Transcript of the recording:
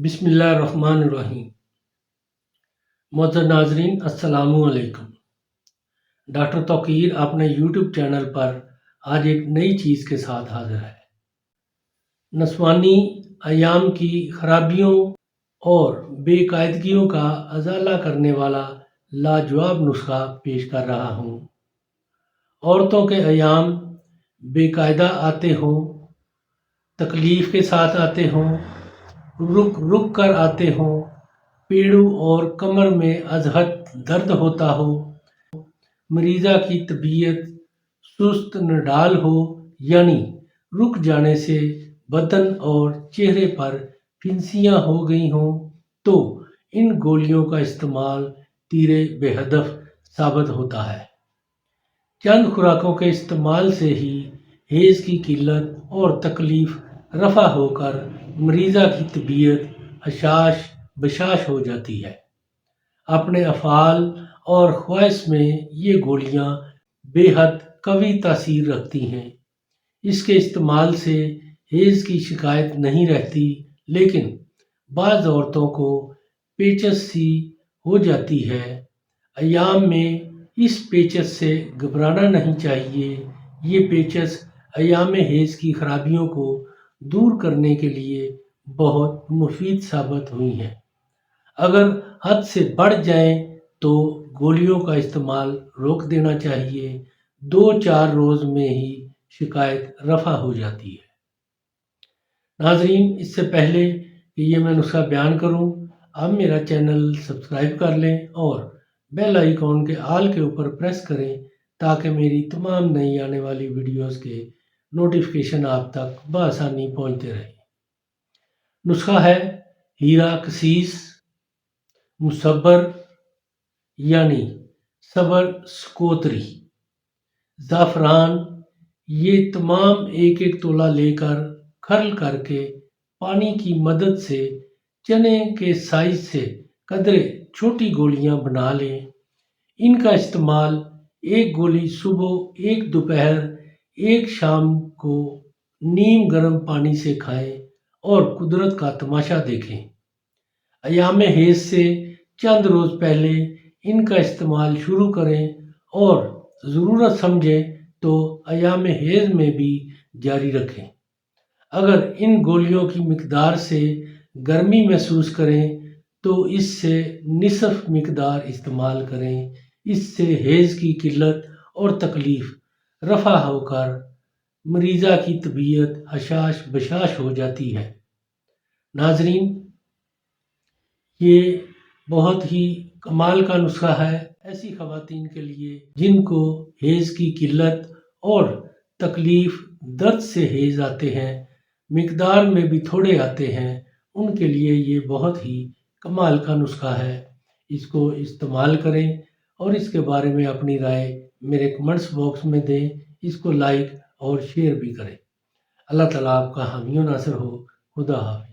بسم اللہ الرحمن الرحیم۔ معزز ناظرین السلام علیکم۔ ڈاکٹر توقیر اپنے یوٹیوب چینل پر آج ایک نئی چیز کے ساتھ حاضر ہے۔ نسوانی ایام کی خرابیوں اور بے قاعدگیوں کا ازالہ کرنے والا لاجواب نسخہ پیش کر رہا ہوں۔ عورتوں کے ایام بے قاعدہ آتے ہوں، تکلیف کے ساتھ آتے ہوں، رک رک کر آتے ہوں، پیڑوں اور کمر میں از حد درد ہوتا ہو، مریضہ کی طبیعت سست نڈال ہو، یعنی رک جانے سے بدن اور چہرے پر پھنسیاں ہو گئی ہوں، تو ان گولیوں کا استعمال تیرے بے ہدف ثابت ہوتا ہے۔ چند خوراکوں کے استعمال سے ہی حیض کی قلت اور تکلیف رفع ہو کر مریضہ کی طبیعت حشاش بشاش ہو جاتی ہے۔ اپنے افعال اور خواص میں یہ گولیاں بے حد قوی تاثیر رکھتی ہیں۔ اس کے استعمال سے حیض کی شکایت نہیں رہتی، لیکن بعض عورتوں کو پیچس سی ہو جاتی ہے۔ ایام میں اس پیچس سے گھبرانا نہیں چاہیے۔ یہ پیچس ایام حیض کی خرابیوں کو دور کرنے کے لیے بہت مفید ثابت ہوئی ہیں۔ اگر حد سے بڑھ جائیں تو گولیوں کا استعمال روک دینا چاہیے۔ 2-4 روز میں ہی شکایت رفع ہو جاتی ہے۔ ناظرین، اس سے پہلے کہ یہ میں نسخہ بیان کروں، آپ میرا چینل سبسکرائب کر لیں اور بیل آئیکن کے آل کے اوپر پریس کریں تاکہ میری تمام نئی آنے والی ویڈیوز کے نوٹیفیکیشن آپ تک بآسانی پہنچتے رہیں۔ نسخہ ہے ہیرا کسیس مصبر یعنی صبر سکوتری زعفران۔ یہ تمام ایک ایک تولہ لے کر کھرل کر کے پانی کی مدد سے چنے کے سائز سے قدرے چھوٹی گولیاں بنا لیں۔ ان کا استعمال ایک گولی صبح، ایک دوپہر، ایک شام کو نیم گرم پانی سے کھائیں اور قدرت کا تماشا دیکھیں۔ ایام حیض سے چند روز پہلے ان کا استعمال شروع کریں اور ضرورت سمجھیں تو ایام حیض میں بھی جاری رکھیں۔ اگر ان گولیوں کی مقدار سے گرمی محسوس کریں تو اس سے نصف مقدار استعمال کریں۔ اس سے حیض کی قلت اور تکلیف رفع ہو کر مریضہ کی طبیعت حشاش بشاش ہو جاتی ہے۔ ناظرین، یہ بہت ہی کمال کا نسخہ ہے ایسی خواتین کے لیے جن کو حیض کی قلت اور تکلیف درد سے حیض آتے ہیں، مقدار میں بھی تھوڑے آتے ہیں۔ ان کے لیے یہ بہت ہی کمال کا نسخہ ہے۔ اس کو استعمال کریں اور اس کے بارے میں اپنی رائے میرے کمنٹس باکس میں دیں۔ اس کو لائک اور شیئر بھی کریں۔ اللہ تعالیٰ آپ کا حامی و ناصر ہو۔ خدا حافظ۔